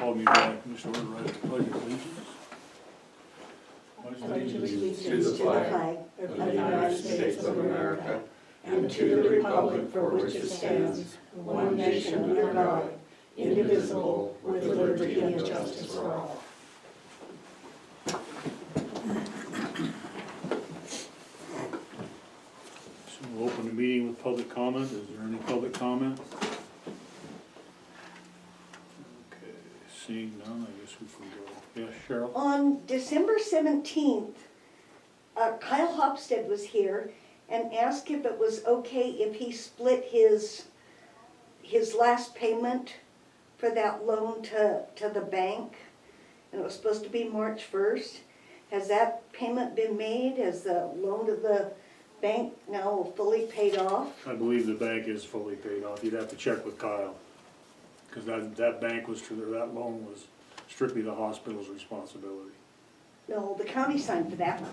Call me back, Mr. Order, right, pledge of allegiance. Pledge allegiance to the flag of the United States of America and to the republic for which it stands, one nation under God, indivisible, with liberty and justice for all. So we'll open the meeting with public comment. Is there any public comment? Okay, seeing none, I guess we can go. Yes, Cheryl? On December 17th, Kyle Hopstead was here and asked if it was okay if he split his last payment for that loan to the bank. And it was supposed to be March 1st. Has that payment been made? Has the loan to the bank now fully paid off? I believe the bank is fully paid off. You'd have to check with Kyle. Because that bank was, that loan was strictly the hospital's responsibility. No, the county signed for that one.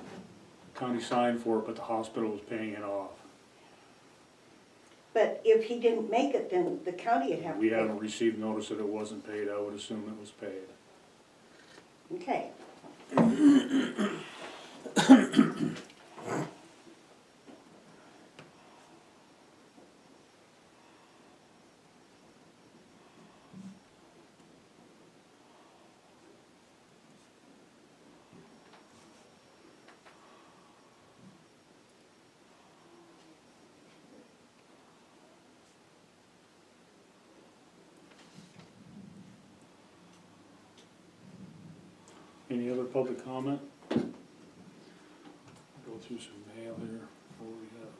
County signed for it, but the hospital was paying it off. But if he didn't make it, then the county would have to We pay. haven't received notice that it wasn't paid. I would assume it was paid. Okay. Any other public comment? Go through some mail here before we have.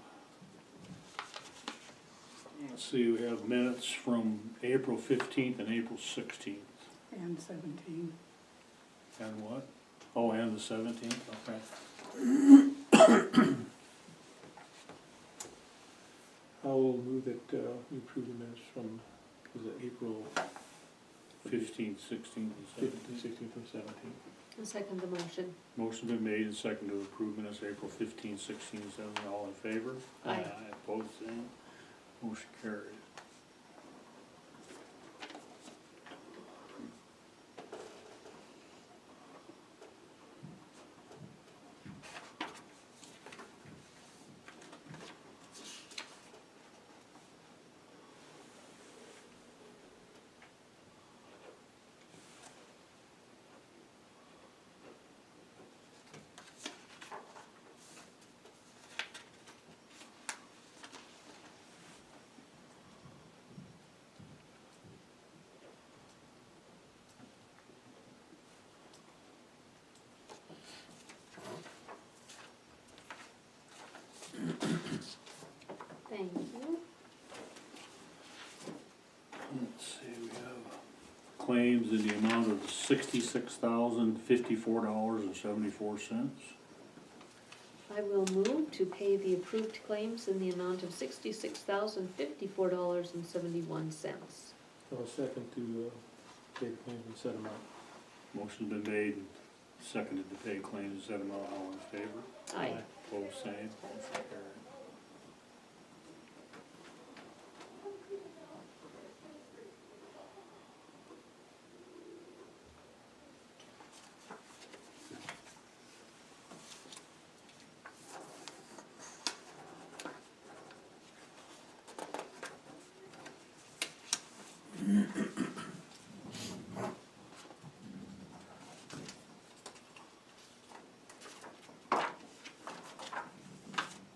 Let's see, we have minutes from April 15th and April 16th. And 17. And what? Oh, and the 17th, okay. I'll move that we approve the minutes from, was it April 15th, 16th, and 15th, 17th. 16th, and 17th? I'll second the motion. Motion been made and seconded to approve minutes April 15th, 16th, 17th. All in favor? Aye. Opposed, same. Motion carried. Thank you. Let's see, we have claims in the amount of $66,054.74. I will move to pay the approved claims in the amount of $66,054.71. I'll second to pay the claims and set them out. Motion's been made and seconded to pay claims and set them out. All in favor? Aye. Opposed, same. Motion carried.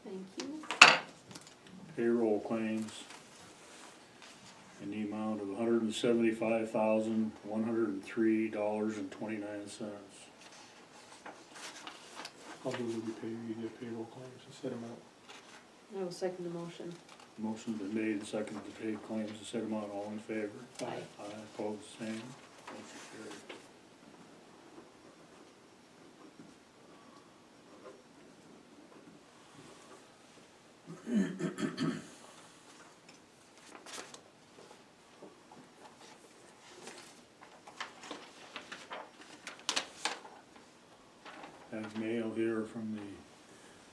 Thank you. Payroll claims in the amount of $175,103.29. I'll move that we pay the payroll claims and set them out. I will second the motion. Motion's been made and seconded to pay claims and set them out. All in favor? Aye. Aye, opposed, same. Motion carried. Have mail here from the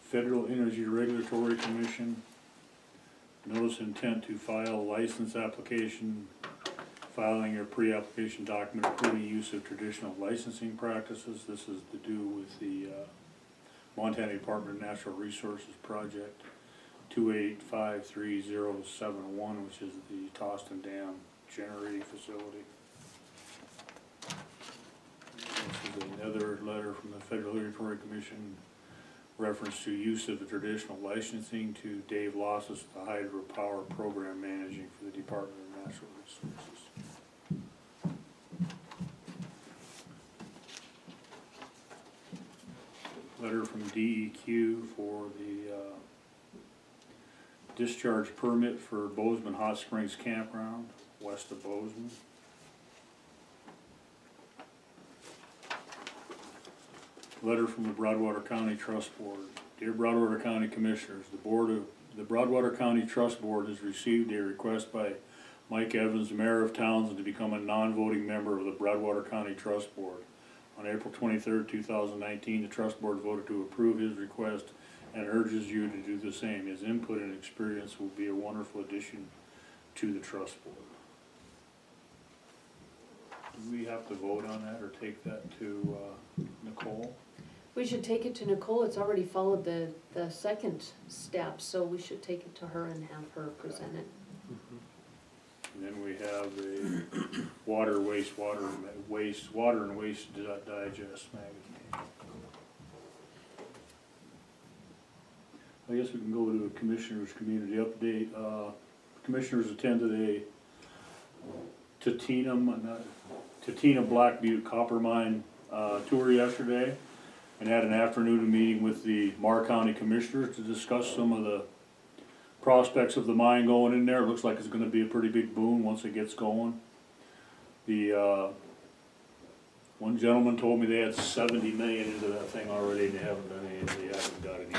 Federal Energy Regulatory Commission. Notice intent to file license application filing your pre-application document approving use of traditional licensing practices. This is to do with the Montana Department of Natural Resources project 2853-071, which is the Toston Dam generating facility. This is another letter from the Federal Regulatory Commission, reference to use of the traditional licensing to Dave Losses, the hydropower program managing for the Department of Natural Resources. Letter from DEQ for the discharge permit for Bozeman Hot Springs Campground, west of Bozeman. Letter from the Broadwater County Trust Board. Dear Broadwater County Commissioners, the Broadwater County Trust Board has received a request by Mike Evans, Mayor of Townsend, to become a non-voting member of the Broadwater County Trust Board. On April 23rd, 2019, the Trust Board voted to approve his request and urges you to do the same. His input and experience will be a wonderful addition to the Trust Board. Do we have to vote on that or take that to Nicole? We should take it to Nicole. It's already followed the second step, so we should take it to her and have her present it. And then we have a water and waste digest magazine. I guess we can go to the Commissioners' Community Update. Commissioners attended a Tatina Black Butte Copper Mine tour yesterday, and had an afternoon meeting with the Marr County Commissioners to discuss some of the prospects of the mine going in there. It looks like it's gonna be a pretty big boom once it gets going. The, one gentleman told me they had 70 million into that thing already, and they haven't done any, they haven't got any.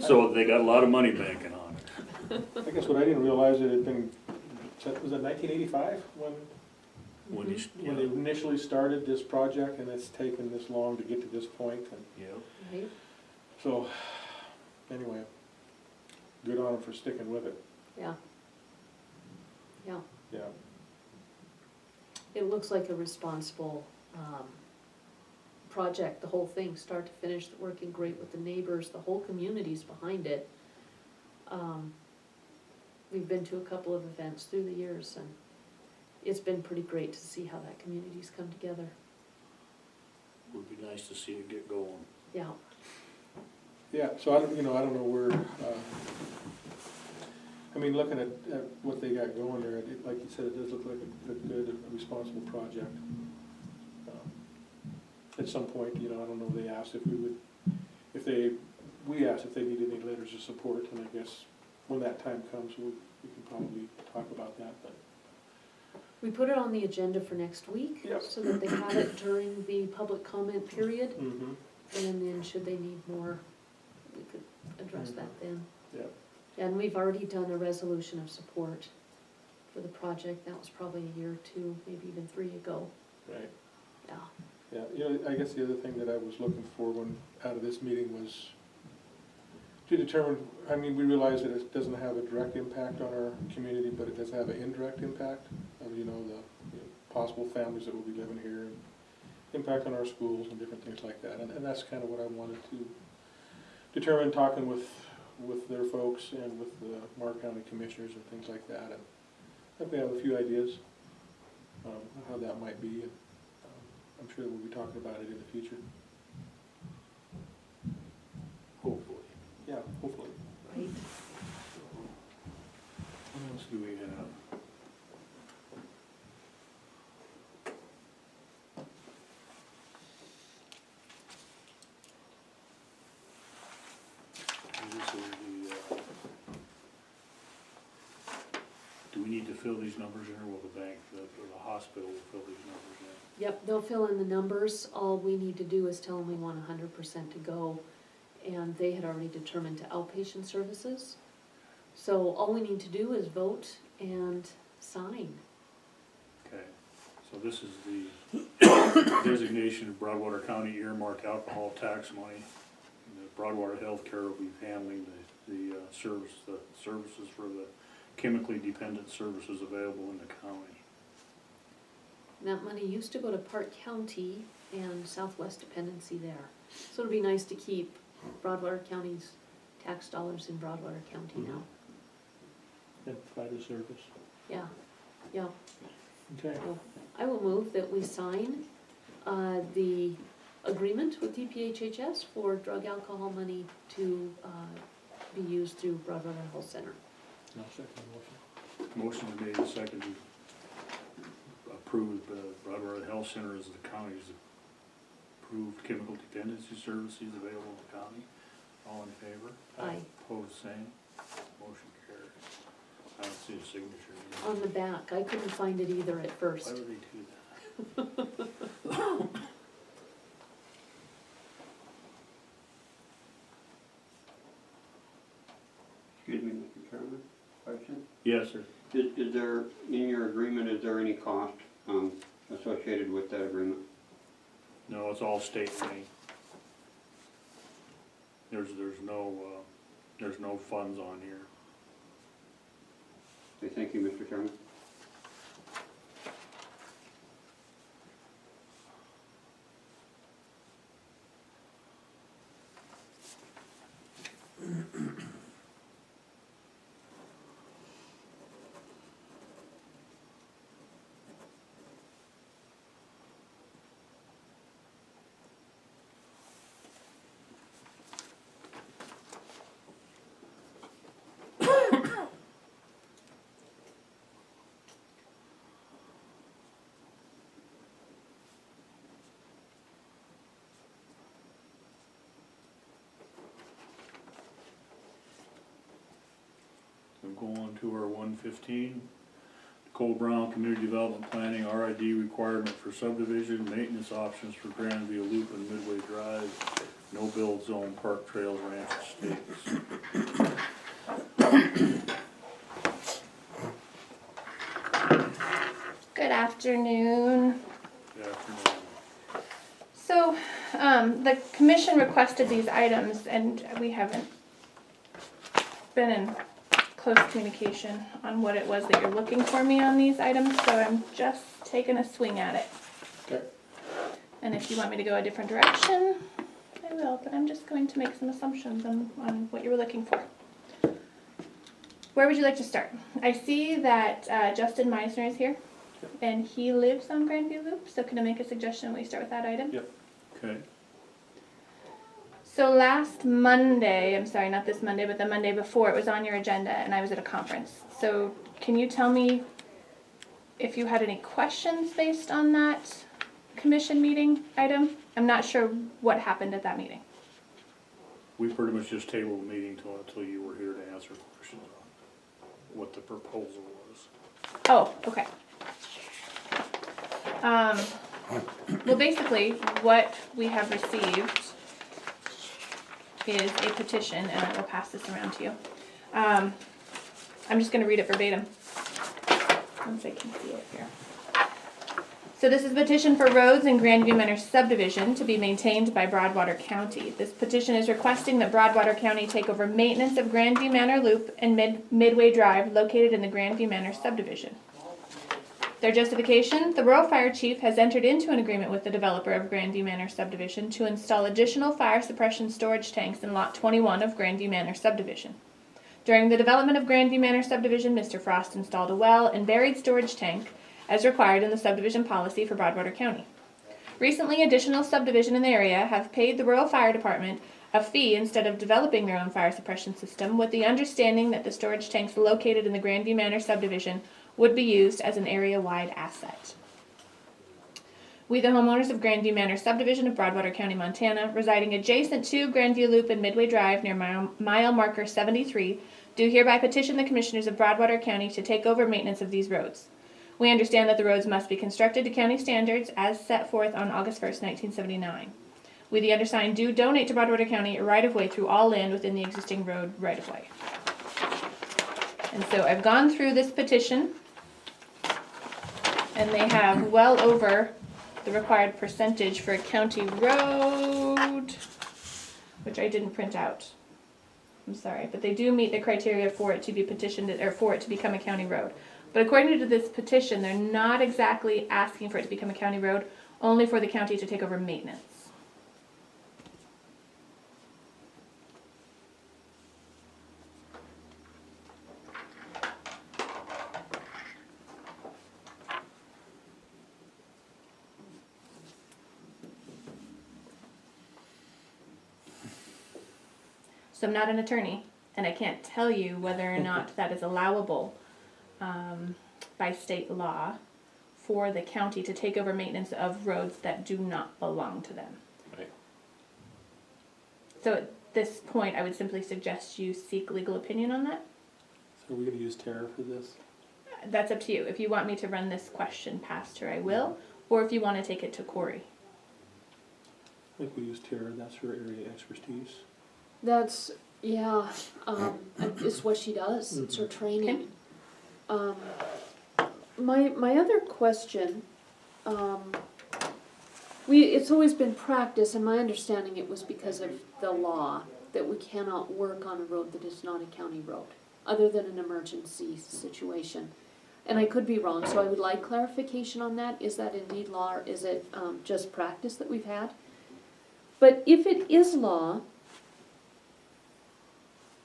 So they got a lot of money banking on it. I guess what I didn't realize, it had been, was it 1985 When you, when they initially started this project, and it's taken this long to get to this point, and yeah. Right? so, anyway, good on them for sticking with it, Yeah. Yeah. yeah. It looks like a responsible project, the whole thing, start to finish, working great with the neighbors, the whole community's behind it. We've been to a couple of events through the years, and it's been pretty great to see how that community's come together. Would be nice to see it get going. Yeah. Yeah, so I don't know where, I mean, looking at what they got going there, like you said, it does look like a good, responsible project. At some point, I don't know, they asked if we would, we asked if they needed any letters of support, and I guess when that time comes, we can probably talk about that, but. We put it on the agenda for next week, Yep. so that they have it during the public comment period, Mm-hmm. and then should they need more, we could address that then. Yeah. And we've already done a resolution of support for the project. That was probably a year or two, maybe even 3 ago. Right. Yeah. Yeah, I guess the other thing that I was looking for out of this meeting was to determine, I mean, we realize that it doesn't have a direct impact on our community, but it does have an indirect impact of, the possible families that will be living here, and impact on our schools and different things like that. And that's kind of what I wanted to determine, talking with their folks and with the Marr County Commissioners and things like that. And I think we have a few ideas on how that might be. And, I'm sure that we'll be talking about it in the future. Hopefully. Yeah, hopefully. Right. What else do we have? This is the, do we need to fill these numbers in, or will the bank, or the hospital will fill these numbers in? Yep, they'll fill in the numbers. All we need to do is tell them we want 100% to go, and they had already determined to outpatient services. So all we need to do is vote and sign. Okay, so this is the designation of Broadwater County earmarked alcohol tax money. The Broadwater Healthcare will be handling the services for the chemically dependent services available in the county. That money used to go to Park County and Southwest Dependency there. So it'd be nice to keep Broadwater County's tax dollars in Broadwater County now. That provide a service. Yeah, yeah. Okay. I will move that we sign the agreement with DPHHS for drug alcohol money to be used through Broadwater Health Center. I'll second the motion. Motion is made and seconded to approve Broadwater Health Center as the county's approved chemical dependency services available in the county. All in favor? Aye. Opposed, same. Motion carries. I don't see a signature. On the back, I couldn't find it either at Why first. would they do that? Excuse me, Mr. Chairman, question? Yes, sir. Is there, in your agreement, is there any cost associated with that agreement? No, it's all state money. There's no funds on here. Okay, thank you, Mr. Chairman. We'll go on to our 115. Cole Brown Community Development Planning, RID requirement for subdivision, maintenance options for Grandview Loop and Midway Drive, no build zone, Park Trails, Ranch Estates. Good afternoon. Good afternoon. So, the commission requested these items and we haven't been in close communication on what it was that you're looking for me on these items, so I'm just taking a swing at it. Okay. And if you want me to go a different direction, I will, but I'm just going to make some assumptions on what you were looking for. Where would you like to start? I see that Justin Meisner is here, and he lives on Grandview Loop, so can I make a suggestion we start with that item? Yep. Okay. So last Monday, I'm sorry, not this Monday, but the Monday before, it was on your agenda and I was at a conference. So can you tell me if you had any questions based on that commission meeting item? I'm not sure what happened at that meeting. We pretty much just tabled the meeting until you were here to answer questions on what the proposal was. Oh, okay. Well, basically, what we have received is a petition, and I will pass this around to you. I'm just going to read it verbatim, once I can see it here. So this is a petition for roads in Grandview Manor subdivision to be maintained by Broadwater County. This petition is requesting that Broadwater County take over maintenance of Grandview Manor Loop and Midway Drive located in the Grandview Manor subdivision. Their justification, the Rural Fire Chief has entered into an agreement with the developer of Grandview Manor subdivision to install additional fire suppression storage tanks in Lot 21 of Grandview Manor subdivision. During the development of Grandview Manor subdivision, Mr. Frost installed a well and buried storage tank as required in the subdivision policy for Broadwater County. Recently, additional subdivision in the area have paid the Rural Fire Department a fee instead of developing their own fire suppression system, with the understanding that the storage tanks located in the Grandview Manor subdivision would be used as an area-wide asset. We, the homeowners of Grandview Manor subdivision of Broadwater County, Montana, residing adjacent to Grandview Loop and Midway Drive near mile marker 73, do hereby petition the commissioners of Broadwater County to take over maintenance of these roads. We understand that the roads must be constructed to county standards as set forth on August 1st, 1979. We, the undersigned, do donate to Broadwater County a right-of-way through all land within the existing road right-of-way. And so I've gone through this petition, and they have well over the required percentage for a county road, which I didn't print out. I'm sorry, but they do meet the criteria for it to be petitioned, or for it to become a county road. But according to this petition, they're not exactly asking for it to become a county road, only for the county to take over maintenance. So I'm not an attorney, and I can't tell you whether or not that is allowable by state law for the county to take over maintenance of roads that do not belong to them. Right. So at this point, I would simply suggest you seek legal opinion on that. So are we gonna use Tara for this? That's up to you. If you want me to run this question past her, I will, or if you want to take it to Corey. I think we use Tara, that's her area of expertise. That's, yeah, it's what she does, it's her training. My other question, it's always been practice, and my understanding it was because of the law, that we cannot work on a road that is not a county road, other than an emergency situation. And I could be wrong, so I would like clarification on that. Is that indeed law, or is it just practice that we've had? But if it is law,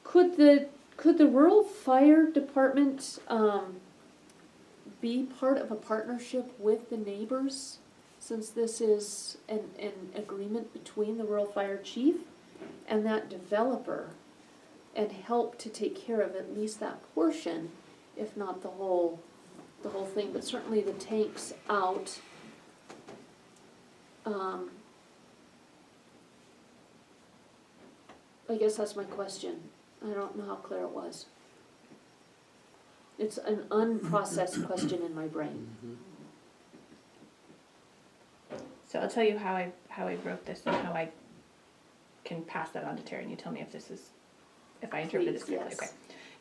could the rural fire department be part of a partnership with the neighbors, since this is an agreement between the rural fire chief and that developer, and help to take care of at least that portion, if not the whole thing, but certainly the tanks out. I guess that's my question. I don't know how clear it was. It's an unprocessed question in my brain. So I'll tell you how I wrote this and how I can pass that on to Terry, and you tell me if I interpreted this Please, correctly. yes. Okay.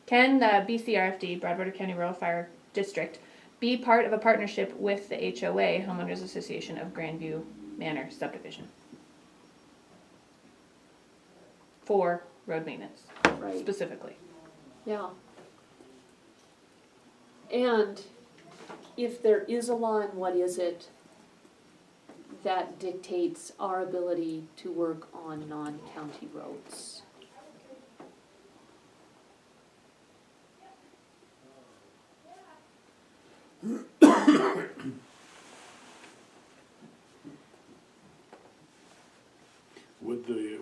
Can the BCRFD, Broadwater County Rural Fire District, be part of a partnership with the HOA, Homeowners Association of Grandview Manor Subdivision, for road maintenance Right, specifically? yeah. And if there is a law, and what is it that dictates our ability to work on non-county roads?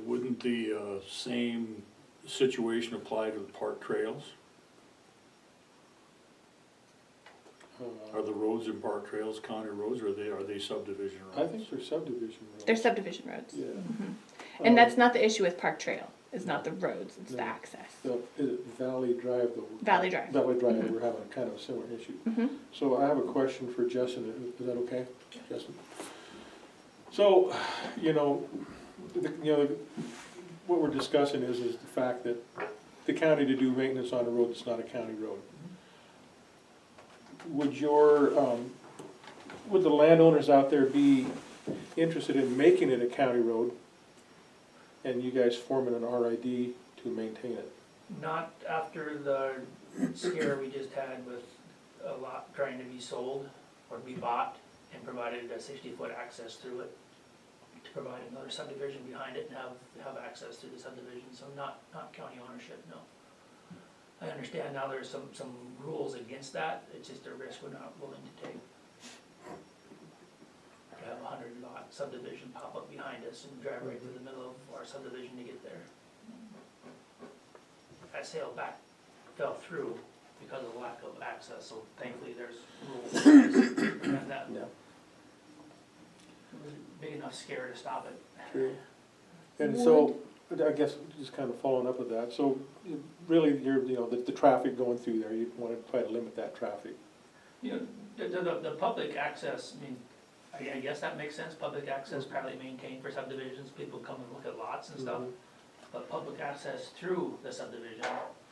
Wouldn't the same situation apply to the park trails? Are the roads in park trails county roads, or are they subdivision roads? I think they're subdivision roads. They're subdivision roads. Yeah. And that's not the issue with Park Trail. It's not the roads, it's the No. access. So is it Valley Drive though? Valley Drive. Valley Drive, we're having kind of a similar issue. Mm-hmm. So I have a question for Justin, is that okay, Justin? So, what we're discussing is the fact that the county to do maintenance on a road that's not a county road. Would the landowners out there be interested in making it a county road and you guys forming an RID to maintain it? Not after the scare we just had with a lot trying to be sold or be bought and provided a 60-foot access through it to provide another subdivision behind it and have access to the subdivision, so not county ownership, no. I understand now there's some rules against that, it's just a risk we're not willing to take. To have a 100-lot subdivision pop up behind us and drive right through the middle of our subdivision to get there. That sale back fell through because of the lack of access, so thankfully there's rules to prevent that. Yeah. It was a big enough scare to stop it. True. And so, I guess, just kind of following up with that, so really, the traffic going through there, you'd want to try to limit that traffic. You know, the public access, I mean, I guess that makes sense, public access privately maintained for subdivisions, people come and look at lots and stuff. But public access through the subdivision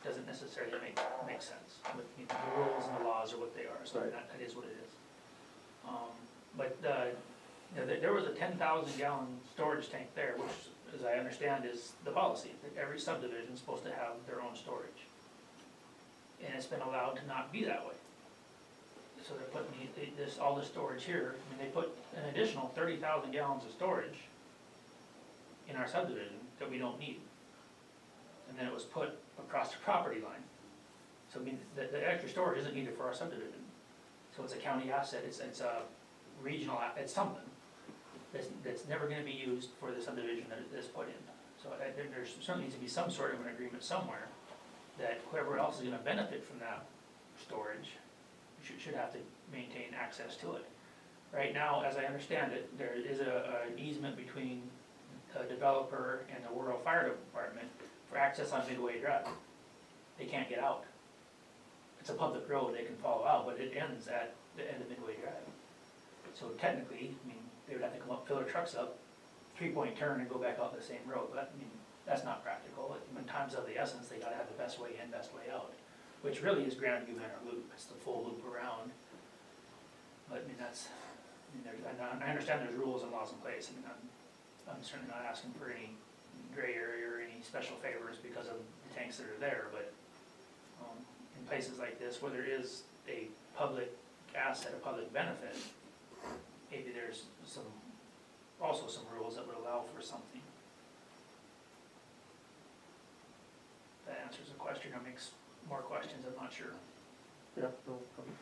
doesn't necessarily make sense. But, the rules and the laws are what they are, so Right. that is what it is. But There was a 10,000 gallon storage tank there, which, as I understand, is the policy, that every subdivision is supposed to have their own storage. And it's been allowed to not be that way. So they're putting all this storage here, I mean, they put an additional 30,000 gallons of storage in our subdivision that we don't need. And then it was put across the property line. So I mean, the extra storage isn't needed for our subdivision. So it's a county asset, it's a regional, it's something that's never gonna be used for the subdivision that it is put in. So there certainly needs to be some sort of an agreement somewhere that whoever else is gonna benefit from that storage should have to maintain access to it. Right now, as I understand it, there is an easement between the developer and the Worrell Fire Department for access on Midway Drive. They can't get out. It's a public road, they can follow out, but it ends at the end of Midway Drive. So technically, I mean, they would have to come up, fill their trucks up, 3-point turn and go back out the same road, but I mean, that's not practical. When time's of the essence, they gotta have the best way in, best way out, which really is Grandview Manor Loop, it's the full loop around. But I mean, I understand there's rules and laws in place. I mean, I'm certainly not asking for any gray area or any special favors because of the tanks that are there, but in places like this where there is a public asset, a public benefit, maybe there's also some rules that would allow for something. That answers the question or makes more questions, I'm not sure. Yeah, no problem.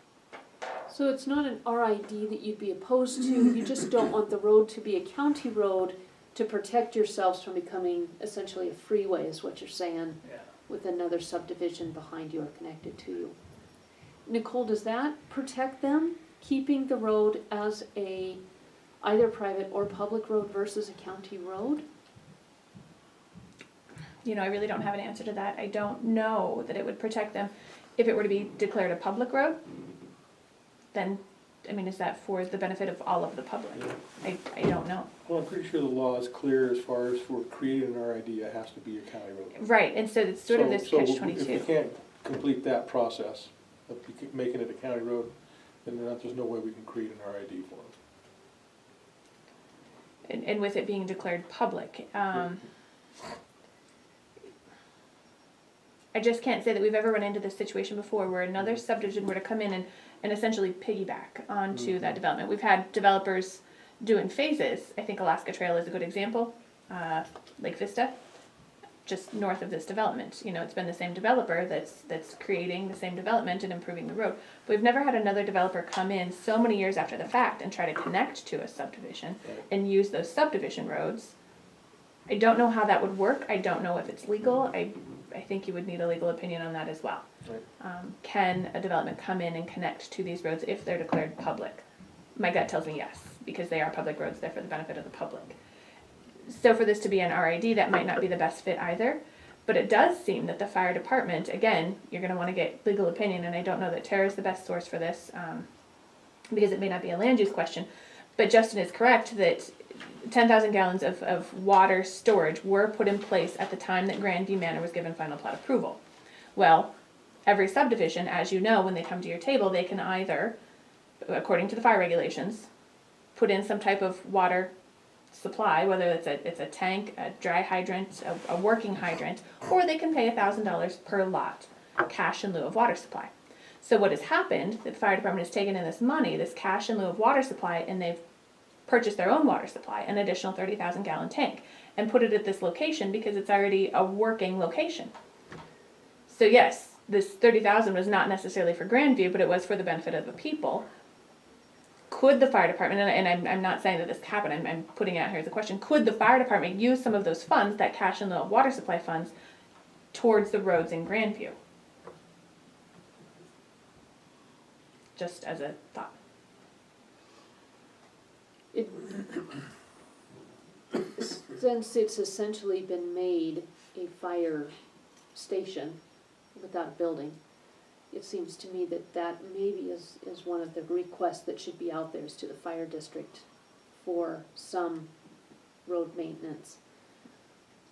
So it's not an RID that you'd be opposed to, you just don't want the road to be a county road to protect yourselves from becoming essentially a freeway, is what you're saying, Yeah. with another subdivision behind you or connected to you. Nicole, does that protect them, keeping the road as a either private or public road versus a county road? You know, I really don't have an answer to that. I don't know that it would protect them. If it were to be declared a public road, then, I mean, is that for the benefit of all of the public? I don't know. Well, I'm pretty sure the law is clear as far as for creating an RID, it has to be a county road. Right, and so it's sort of this So if catch-22. we can't complete that process of making it a county road, then there's no way we can create an RID for it. And with it being declared public, I just can't say that we've ever run into this situation before where another subdivision were to come in and essentially piggyback onto that development. We've had developers do in phases. I think Alaska Trail is a good example. Lake Vista, just north of this development. You know, it's been the same developer that's creating the same development and improving the road. But we've never had another developer come in so many years after the fact and try to connect to a subdivision and use those subdivision roads. I don't know how that would work. I don't know if it's legal. I think you would need a legal opinion on that as well. Right. Can a development come in and connect to these roads if they're declared public? My gut tells me yes, because they are public roads, they're for the benefit of the public. So for this to be an RID, that might not be the best fit either, but it does seem that the fire department, again, you're gonna wanna get legal opinion, and I don't know that Tara's the best source for this, because it may not be a land use question, but Justin is correct that 10,000 gallons of water storage were put in place at the time that Grandview Manor was given final plat approval. Well, every subdivision, as you know, when they come to your table, they can either, according to the fire regulations, put in some type of water supply, whether it's a tank, a dry hydrant, a working hydrant, or they can pay $1,000 per lot, cash in lieu of water supply. So what has happened, the fire department has taken in this money, this cash in lieu of water supply, and they've purchased their own water supply, an additional 30,000 gallon tank, and put it at this location because it's already a working location. So yes, this 30,000 was not necessarily for Grandview, but it was for the benefit of the people. Could the fire department, and I'm not saying that this happened, I'm putting it out here as a question, could the fire department use some of those funds, that cash in the water supply funds, towards the roads in Grandview? Just as a thought. Since it's essentially been made a fire station without a building, it seems to me that that maybe is one of the requests that should be out there is to the fire district for some road maintenance.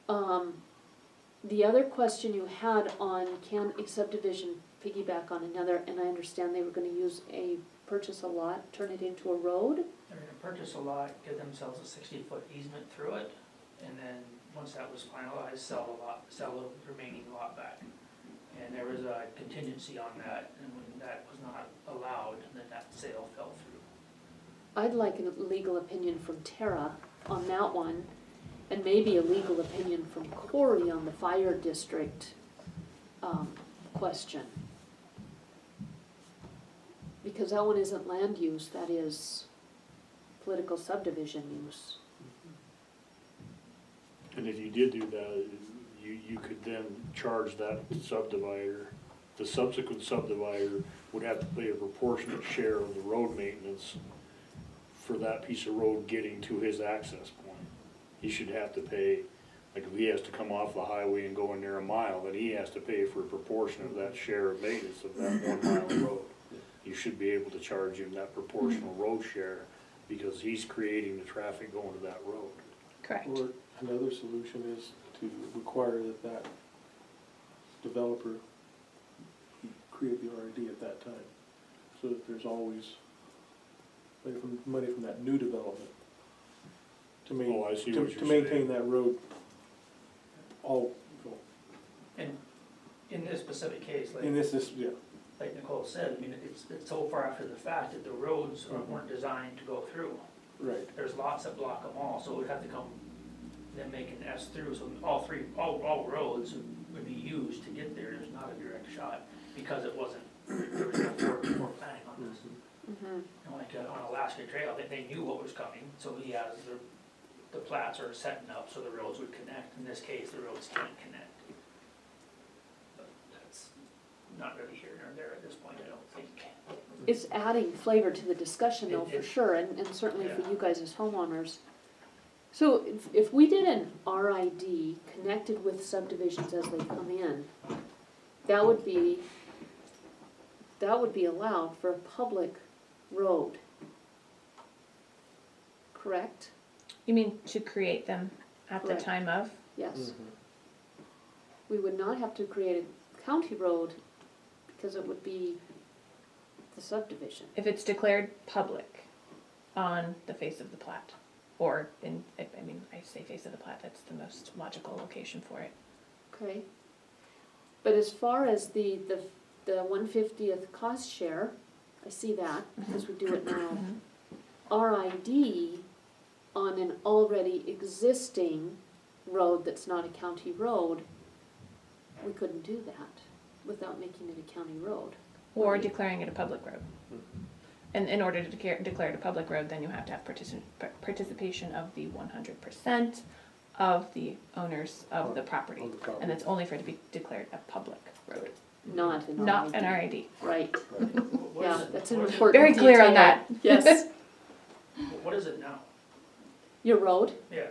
The other question you had on can a subdivision piggyback on another, and I understand they were gonna use a purchase a lot, turn it into a road? They're gonna purchase a lot, give themselves a 60-foot easement through it, and then, once that was finalized, sell the remaining lot back. And there was a contingency on that, and when that was not allowed, then that sale fell through. I'd like a legal opinion from Tara on that one, and maybe a legal opinion from Corey on the fire district, question. Because that one isn't land use, that is political subdivision use. And if you did do that, you could then charge that subdivider, the subsequent subdivider would have to pay a proportionate share of the road maintenance for that piece of road getting to his access point. He should have to pay, like if he has to come off the highway and go in there a mile, then he has to pay for a proportion of that share of maintenance of that 1 mile of road. You should be able to charge him that proportional road share because he's creating the traffic going to that road. Correct. Or another solution is to require that developer create the RD at that time, so that there's always money from that new development to Oh, I see what you're to maintain saying. that road all, And in this specific case, in this, yeah, like Nicole said, I mean, it's so far after the fact that the roads weren't designed to go through. right. There's lots that block them all, so it would have to come, then make an S through, so all roads would be used to get there, there's not a direct shot, because it wasn't, there was no forward planning on this. Mm-hmm. And like on Alaska Trail, they knew what was coming, so he has the plats are setting up so the roads would connect, in this case, the roads can't connect. But that's not really here nor there at this point, I don't think. It's adding flavor to the discussion though, It- for it- sure, and certainly for Yeah. you guys as homeowners. So if we did an RID connected with subdivisions as they come in, that would be allowed for a public road. Correct? You mean to create them at the Correct. time of? Yes. Mhm. We would not have to create a county road because it would be the subdivision. If it's declared public on the face of the plat, or in, I mean, I say face of the plat, that's the most logical location for it. Okay. But as far as the 1/50th cost share, I see that, because we do it now. RID on an already existing road that's not a county road, we couldn't do that without making it a county road. Or declaring it a public road. And in order to declare it a public road, then you have to have participation of the 100% of the owners of the property. On the property. And that's only for it to be declared a public road, Not an RID. not an RID. Right, What yeah, is it- that's an what is it- important Very clear on detail. that. Yes. What is it now? Your road, Yeah,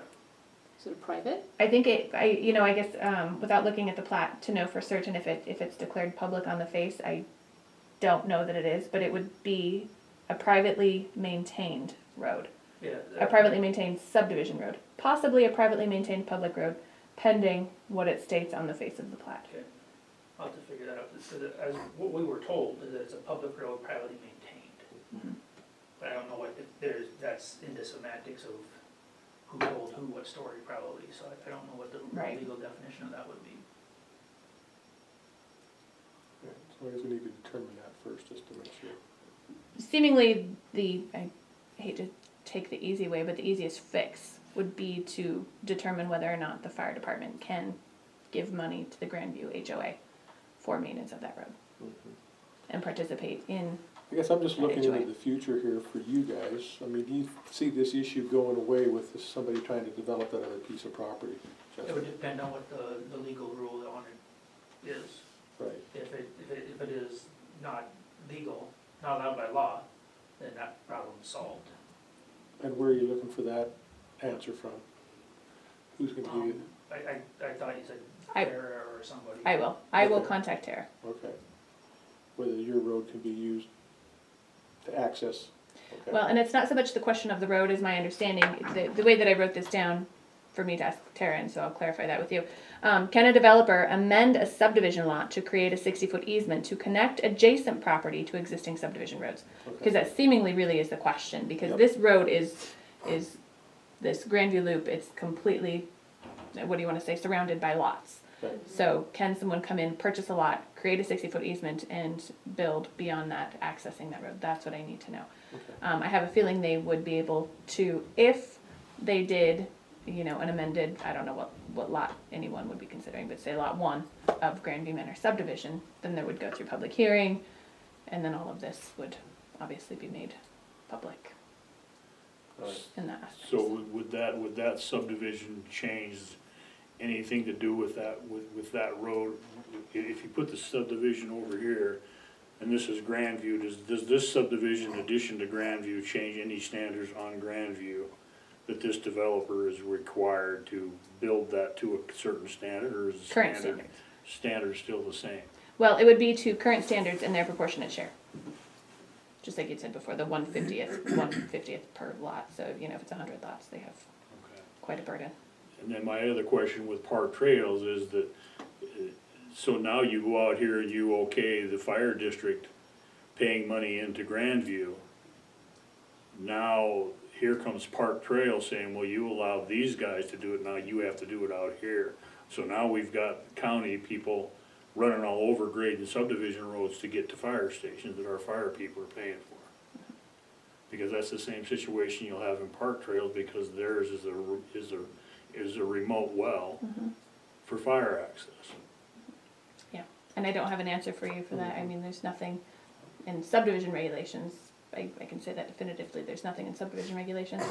is it a private? I think I guess, without looking at the plat to know for certain if it's declared public on the face, I don't know that it is, but it would be a privately maintained road, yeah. a privately maintained subdivision road, possibly a privately maintained public road, pending what it states on the face of the plat. Okay, I'll have to figure that out, because as what we were told is that it's a public road privately maintained. But I don't know what, that's into semantics of who told who what story probably, so I don't know what the Right. legal definition of that would be. Yeah, so I guess we need to determine that first, just to make sure. Seemingly, I hate to take the easy way, but the easiest fix would be to determine whether or not the fire department can give money to the Grandview HOA for maintenance of that road and participate in. I guess I'm just looking HOA. into the future here for you guys. I mean, do you see this issue going away with somebody trying to develop that other piece of property? It would depend on what the legal rule on it is. Right. If it is not legal, not allowed by law, then that problem's solved. And where are you looking for that answer from? Who's gonna give you, I thought you said I- Tara or somebody. I will Okay. contact Tara. okay. Whether your road can be used to access, okay. Well, and it's not so much the question of the road, is my understanding. The way that I wrote this down for me to ask Tara, and so I'll clarify that with you. Can a developer amend a subdivision lot to create a 60-foot easement to connect adjacent property to existing subdivision roads? Because that seemingly really is the question, because Yep. this road is this Grandview Loop, it's completely, what do you wanna say, surrounded by lots. Right. So can someone come in, purchase a lot, create a 60-foot easement, and build beyond that, accessing that road? That's what I need to know. Okay. I have a feeling they would be able to, if they did, you know, an amended, I don't know what lot anyone would be considering, but say lot 1 of Grandview Manor subdivision, then there would go through public hearing, and then all of this would obviously be made public Right. in that aspect. So would that subdivision change anything to do with with that road? If you put the subdivision over here, and this is Grandview, does this subdivision addition to Grandview change any standards on Grandview that this developer is required to build that to a certain standard, or is the Current standards. standard still the same? Well, it would be to current standards and their proportionate share. Just like you'd said before, the 1/50th per lot, so, you know, if it's 100 lots, they have Okay. quite a burden. And then my other question with Park Trails is that, so now you go out here and you okay the fire district paying money into Grandview. Now, here comes Park Trail saying, well, you allow these guys to do it, now you have to do it out here. So now we've got county people running all over grading subdivision roads to get to fire stations that our fire people are paying for. Because that's the same situation you'll have in Park Trails, because theirs is a remote well for fire access. Yeah, and I don't have an answer for you for that. I mean, there's nothing in subdivision regulations. I can say that definitively. There's nothing in subdivision regulations,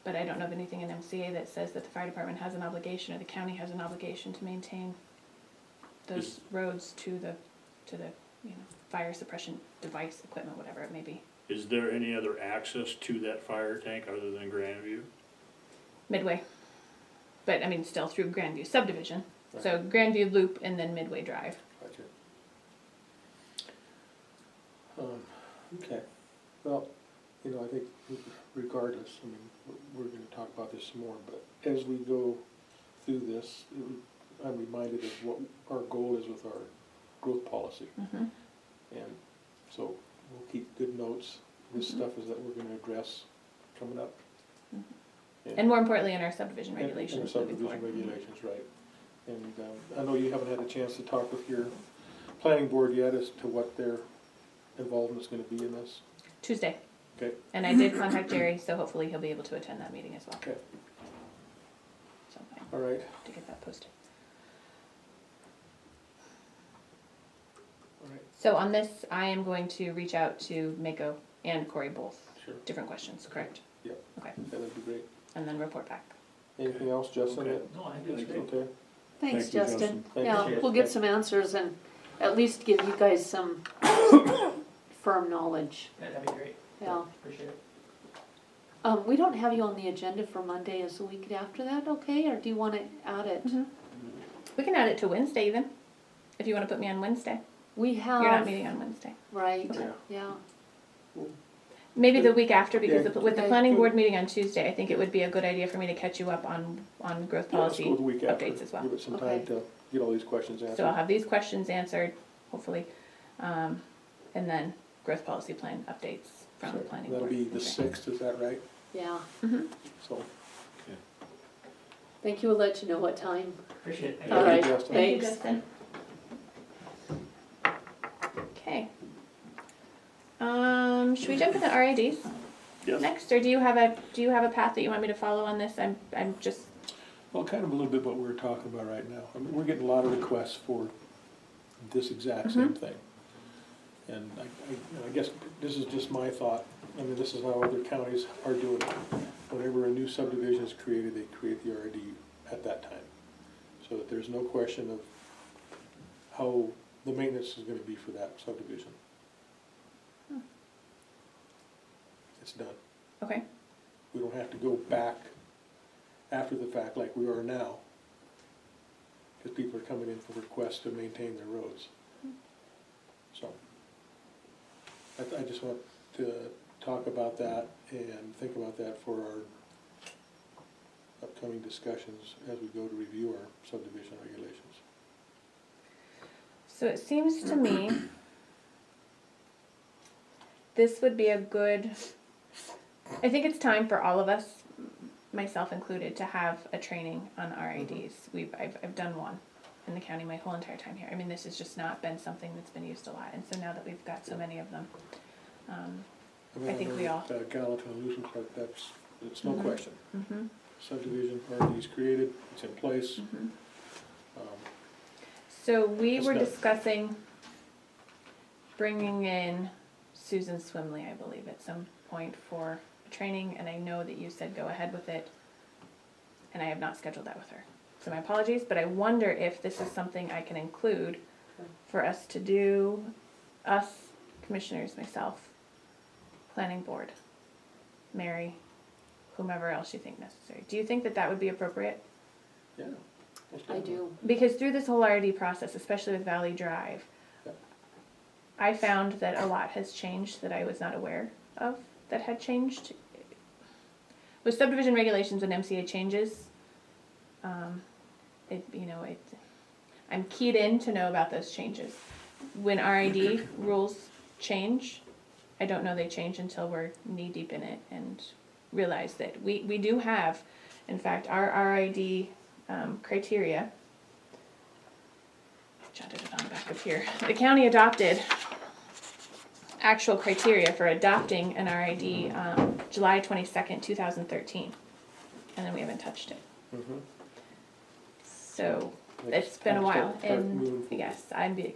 but I don't know of anything in MCA that says that the fire department has an obligation or the county has an obligation to maintain those roads to the you know, fire suppression device, equipment, whatever it may be. Is there any other access to that fire tank other than Grandview? Midway. But I mean, still through Grandview subdivision. So Grandview Loop and then Midway Drive. Gotcha. Okay, well, you know, I think regardless, I mean, we're gonna talk about this some more, but as we go through this, I'm reminded of what our goal is with our growth policy. Mm-hmm. And so we'll keep good notes. This stuff is that we're gonna address coming up. And more importantly, in our subdivision And regulations our moving subdivision forward. regulations, right. And I know you haven't had a chance to talk with your planning board yet as to what their involvement's gonna be in this. Tuesday. Okay. And I did contact Jerry, so hopefully he'll be able to attend that meeting as well. Okay, So I all right. have to get that posted. All right, So on this, I am going to reach out to Mako and Corey both. sure. Different questions, correct? Yep. Okay, That would be great. and then report back. Anything else, Justin? Okay. No, I think that's great. Okay. Thanks, Thank you, Justin. Justin. Thank Yeah, you. we'll get some answers and at least give you guys some firm knowledge, Yeah, that'd be great. yeah. Appreciate it. We don't have you on the agenda for Monday, is the week after that okay, or do you wanna add it? We can add it to Wednesday even, if you wanna put me on Wednesday. We You're not have, meeting on Wednesday. right, Yeah. yeah, Maybe the week after, because Yeah. with the Okay. planning board meeting on Tuesday, I think it would be a good idea for me to catch you up on growth Yeah, let's policy go the week after. updates as well. Give it some time Okay. to get all these questions So I'll answered. have these questions answered, hopefully, and then growth policy plan updates from the planning board. That'll be the Okay. 6th, is that right? yeah. Mhm. So, Thank you, we'll let you know what time. Appreciate it. Thank All you. right, Justin. Thank you, thanks. Justin. Okay. Should we jump into RIDs Yes. next, or do you have a path that you want me to follow on this? I'm just, well, kind of a little bit what we're talking about right now. I mean, we're getting a lot of requests for this exact same thing. And I guess this is just my thought. I mean, this is how other counties are doing it. Whenever a new subdivision is created, they create the RID at that time. So that there's no question of how the maintenance is gonna be for that subdivision. It's done. okay, We don't have to go back after the fact like we are now. Because people are coming in for requests to maintain their roads. So, I just want to talk about that and think about that for upcoming discussions as we go to review our subdivision regulations. So it seems to me this would be a good, I think it's time for all of us, myself included, to have a training on RIDs. I've done one in the county my whole entire time here. I mean, this has just not been something that's been used a lot, and so now that we've got so many of them, I think we all. Gallatin Illusion Park, it's no Mhm. question. Mm-hmm. Subdivision RD's created, it's in place. Mm-hmm. Um, So we It's were not- discussing bringing in Susan Swimley, I believe, at some point for training, and I know that you said go ahead with it, and I have not scheduled that with her. So my apologies, but I wonder if this is something I can include for us to do, us, commissioners, myself, planning board, Mary, whomever else you think necessary. Do you think that that would be appropriate? Yeah. most I definitely. do. Because through this whole RD process, especially with Valley Drive, Yep. I found that a lot has changed that I was not aware of that had changed. With subdivision regulations and MCA changes, I'm keyed in to know about those changes. When RID rules change, I don't know they change until we're knee deep in it and realize that we do have, in fact, our RID criteria. I jotted it on the back of here. The county adopted actual criteria for adopting an RID July 22nd, 2013. And then we haven't touched it. Mhm. So Next it's been a time while. start moving And forward. yes,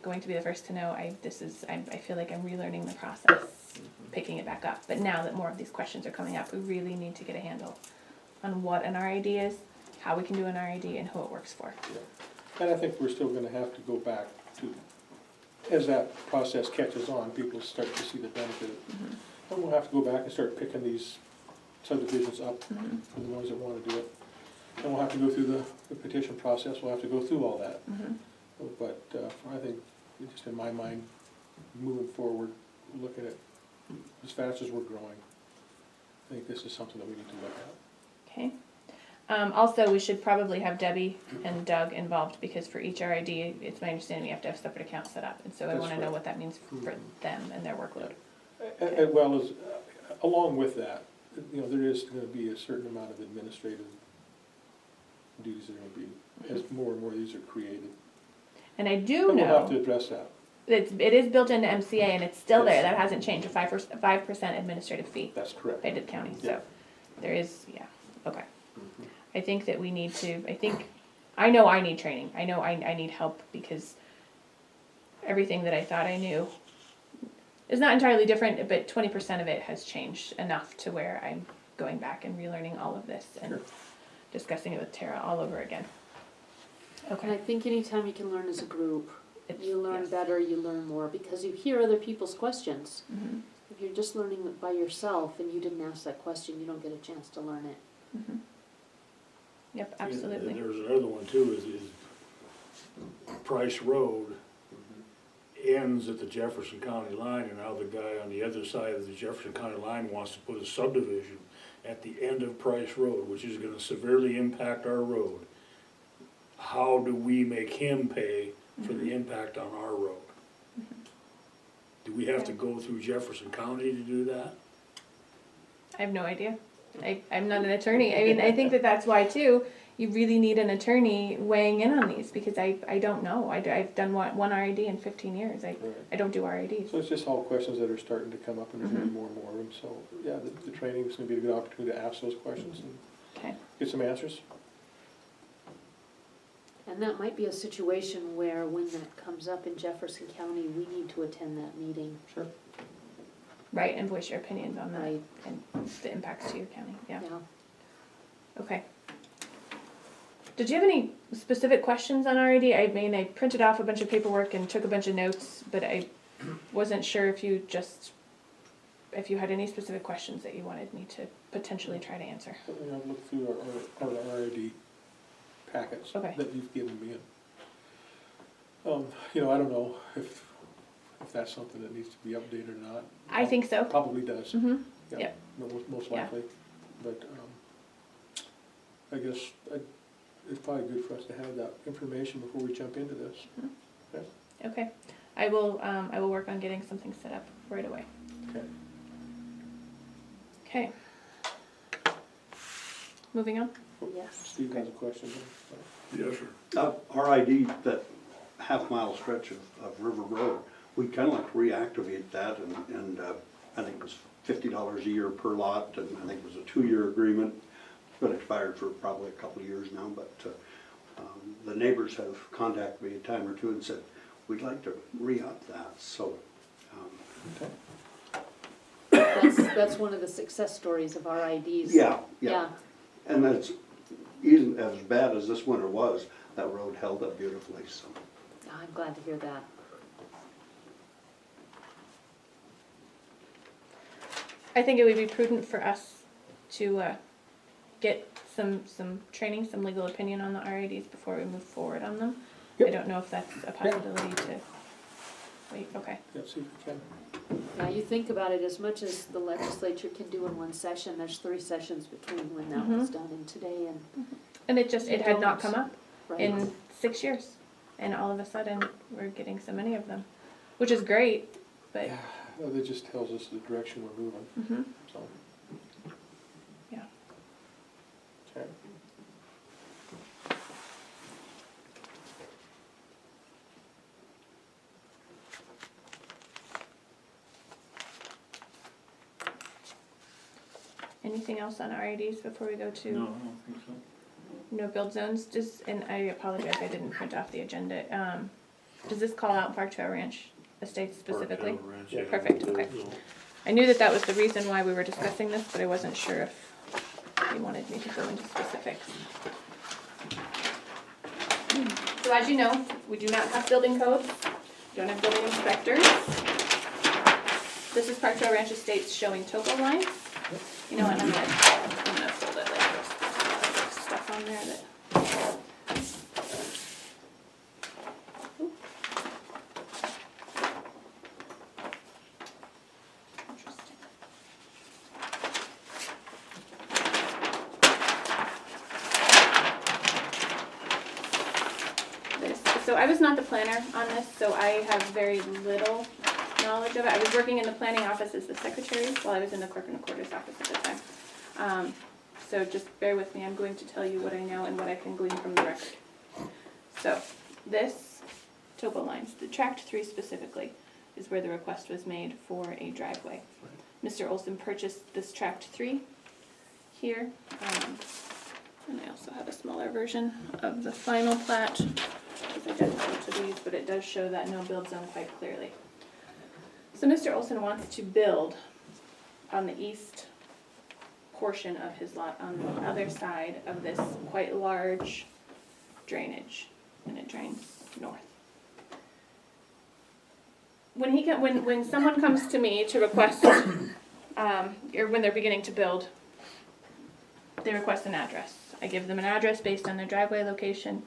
going to be the first to know. I feel like I'm relearning the process, picking it back up. But now that more of these questions are coming up, we really need to get a handle on what an RID is, how we can do an RID, and who it works for. And I think we're still gonna have to go back to, as that process catches on, people start to see the benefit. And we'll have to go back and start picking these subdivisions up for the ones that wanna do it. And we'll have to go through the petition process, we'll have to go through all that. But I think, just in my mind, moving forward, looking at as fast as we're growing, I think this is something that we need to look at. Okay. Also, we should probably have Debbie and Doug involved, because for each RID, it's my understanding we have to have separate accounts set up, and so I That's wanna know right. what that means for them and their workload. As well as, along with that, there is gonna be a certain amount of administrative duties that are gonna be, as more and more of these are created. And I do And we'll have to know, address that. it is built into MCA, and it's still there, Yes. that hasn't changed, a 5% administrative fee That's correct. by the county, Yeah. so there is, okay. Mhm. I think that we need to, I know I need training, I know I need help, because everything that I thought I knew is not entirely different, but 20% of it has changed enough to where I'm going back and relearning all of this and Sure. discussing it with Tara all over again. And I Okay. think anytime you can learn as a group, you learn Yes. better, you learn more, because you hear other people's questions. Mhm. If you're just learning it by yourself and you didn't ask that question, you don't get a chance to learn it. Mhm. Yep, absolutely. There's another one too, is Price Road ends at the Jefferson County line, and now the guy on the other side of the Jefferson County line wants to put a subdivision at the end of Price Road, which is gonna severely impact our road. How do we make him pay for the impact on our road? Do we have to go through Jefferson County to do that? I have no idea. I'm not an attorney. I mean, I think that that's why too, you really need an attorney weighing in on these, because I don't know. I've done one RID in 15 years. Right. I don't do RIDs. So it's just all questions that are starting to come up, and there's gonna be more and more of them, so, yeah, the training is gonna be a good opportunity to ask those questions and Okay. get some answers. And that might be a situation where when that comes up in Jefferson County, we need to attend that meeting. Sure. Right, and voice your opinions on that Right. and the impacts to your county. Yeah. Yeah. Okay. Did you have any specific questions on RID? I mean, I printed off a bunch of paperwork and took a bunch of notes, but I wasn't sure if you had any specific questions that you wanted me to potentially try to answer. I've looked through our RID packets Okay. that you've given me. I don't know if that's something that needs to be updated or not. I think so. Probably does. Mm-hmm. Yeah, Yep. most Yeah. likely, but, I guess it's probably good for us to have that information before we jump into this. Okay, I will work on getting something set up right away. Okay. Okay. Moving on. Yes. Steve has a question. Yes, sir. RID, that half-mile stretch of River Road, we'd kind of like to reactivate that, and I think it was $50 a year per lot, and I think it was a 2-year agreement. It's been expired for probably a couple of years now, but the neighbors have contacted me a time or two and said, we'd like to re-up that, so. That's one of the success stories of our IDs. Yeah. Yeah, And that's, even as bad as this winter was, that road held up beautifully, so. I'm glad to hear that. I think it would be prudent for us to get some training, some legal opinion on the RIDs before we move forward on them. I Yep. don't know if that's a possibility to wait, okay. Yeah, see if we can. Now, you think about it, as much as the legislature can do in one session, there's 3 sessions between when that was done and today, and, And it had not come up right? in 6 years. And all of a sudden, we're getting so many of them, which is great, but, Yeah, no, that just tells us the direction we're moving, mhm. so. Yeah. Okay. Anything else on RIDs before we go to? No, I don't think so. No build zones, and I apologize, I didn't print off the agenda. Does this call out Park Trail Ranch Estates specifically? Park Hill Ranch, yeah. Perfect, okay. I knew that was the reason why we were discussing this, but I wasn't sure if you wanted me to go into specifics. So as you know, we do not have building codes, don't have building inspectors. This is Park Trail Ranch Estates showing topo lines. You know what, I'm gonna fold it like this. There's stuff on there that. Oop. Interesting. So I was not the planner on this, so I have very little knowledge of it. I was working in the planning office as the secretary while I was in the clerk and recorder's office at the time. So just bear with me, I'm going to tell you what I know and what I can glean from the record. So this topo lines, the tract 3 specifically, is where the request was made for a driveway. Mr. Olson purchased this tract 3 here. And I also have a smaller version of the final plat. It's identical to these, but it does show that no build zone quite clearly. So Mr. Olson wants to build on the east portion of his lot on the other side of this quite large drainage, and it drains north. When someone comes to me to request, or when they're beginning to build, they request an address. I give them an address based on their driveway location,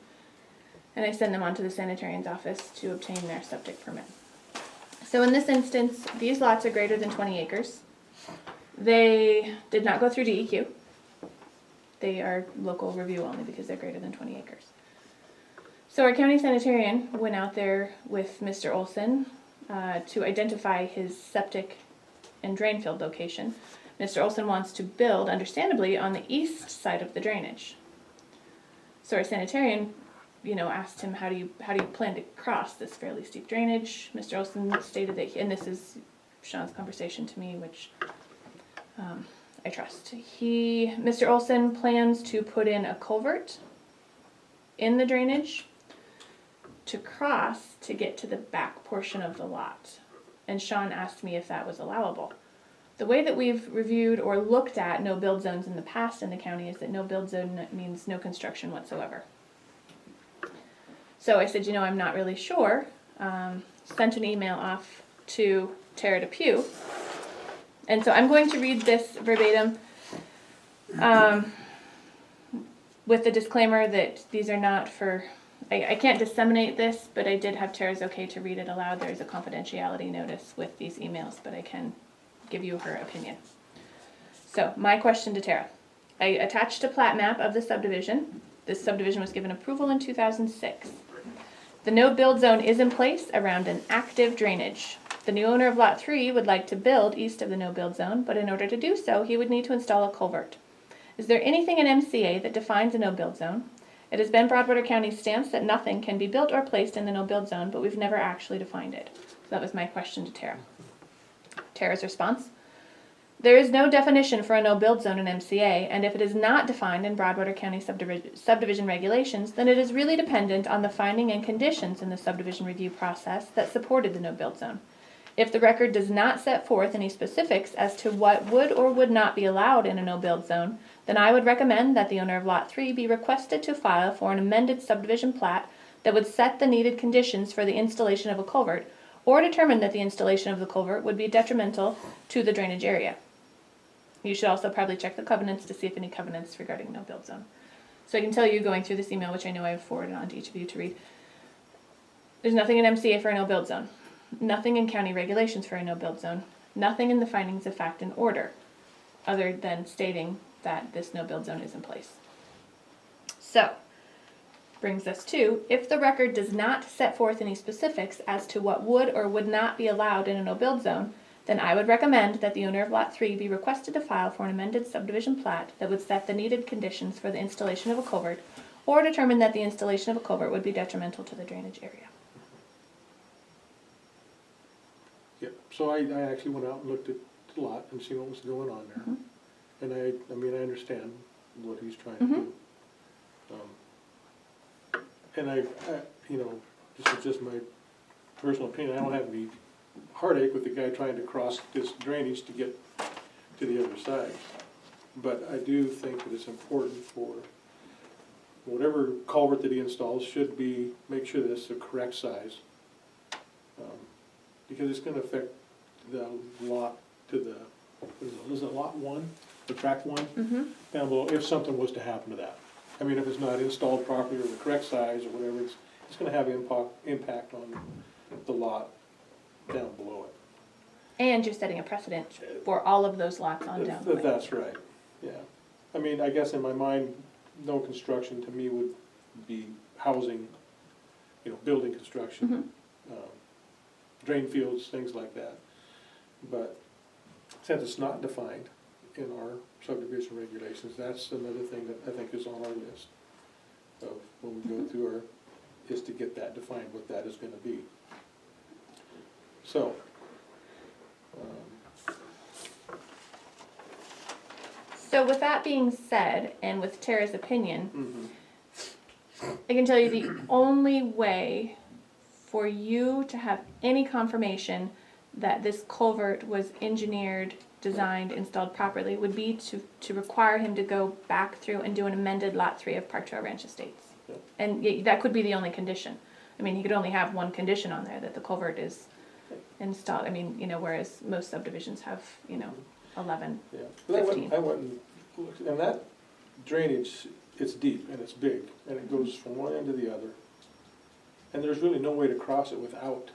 and I send them on to the sanitarian's office to obtain their septic permit. So in this instance, these lots are greater than 20 acres. They did not go through DEQ. They are local review only because they're greater than 20 acres. So our county sanitarian went out there with Mr. Olson to identify his septic and drain field location. Mr. Olson wants to build, understandably, on the east side of the drainage. So our sanitarian, asked him, how do you plan to cross this fairly steep drainage? Mr. Olson stated that, and this is Sean's conversation to me, which I trust. Mr. Olson plans to put in a culvert in the drainage to cross to get to the back portion of the lot. And Sean asked me if that was allowable. The way that we've reviewed or looked at no build zones in the past in the county is that no build zone means no construction whatsoever. So I said, I'm not really sure. Sent an email off to Tara Depew. And so I'm going to read this verbatim with the disclaimer that these are not for, I can't disseminate this, but I did have Tara's okay to read it aloud. There's a confidentiality notice with these emails, but I can give you her opinion. So my question to Tara. I attached a plat map of the subdivision. This subdivision was given approval in 2006. The no-build zone is in place around an active drainage. The new owner of Lot 3 would like to build east of the no-build zone, but in order to do so, he would need to install a culvert. Is there anything in MCA that defines a no-build zone? It has been Broadwater County's stance that nothing can be built or placed in the no-build zone, but we've never actually defined it. So that was my question to Tara. Tara's response: there is no definition for a no-build zone in MCA, and if it is not defined in Broadwater County subdivision regulations, then it is really dependent on the finding and conditions in the subdivision review process that supported the no-build zone. If the record does not set forth any specifics as to what would or would not be allowed in a no-build zone, then I would recommend that the owner of Lot 3 be requested to file for an amended subdivision plat that would set the needed conditions for the installation of a culvert, or determine that the installation of the culvert would be detrimental to the drainage area. You should also probably check the covenants to see if any covenants regarding no-build zone. So I can tell you, going through this email, which I know I've forwarded on to each of you to read, there's nothing in MCA for a no-build zone. Nothing in county regulations for a no-build zone. Nothing in the findings of fact and order, other than stating that this no-build zone is in place. So, brings us to, if the record does not set forth any specifics as to what would or would not be allowed in a no-build zone, then I would recommend that the owner of Lot 3 be requested to file for an amended subdivision plat that would set the needed conditions for the installation of a culvert, or determine that the installation of a culvert would be detrimental to the drainage area. Yep, so I actually went out and looked at the lot and seen what was going on there. Mhm. And I mean, I understand what he's trying to do. And I, you know, this is just my personal opinion, I don't have any heartache with the guy trying to cross this drainage to get to the other side. But I do think that it's important for whatever culvert that he installs should be, make sure that it's the correct size. Because it's gonna affect the lot to the, what is it lot 1, the tract 1? Mm-hmm. Down below, if something was to happen to that. I mean, if it's not installed properly or the correct size or whatever, it's gonna have impact on the lot down below it. And you're setting a precedent for all of those lots on down the way. That's right, yeah. I mean, I guess in my mind, no construction to me would be housing, you know, building construction, drain fields, things like that. But since it's not defined in our subdivision regulations, that's another thing that I think is on our list of when we go through our, is to get that defined, what that is gonna be. So, So with that being said, and with Tara's opinion, I can tell you the only way for you to have any confirmation that this culvert was engineered, designed, installed properly would be to require him to go back through and do an amended Lot 3 of Park Trail Ranch Estates. Yep. And that could be the only condition. I mean, he could only have one condition on there, that the culvert is installed. I mean, you know, whereas most subdivisions have, you know, 11. yeah. But 15. I went and looked, and that drainage, it's deep and it's big, and it goes from one end to the other. And there's really no way to cross it without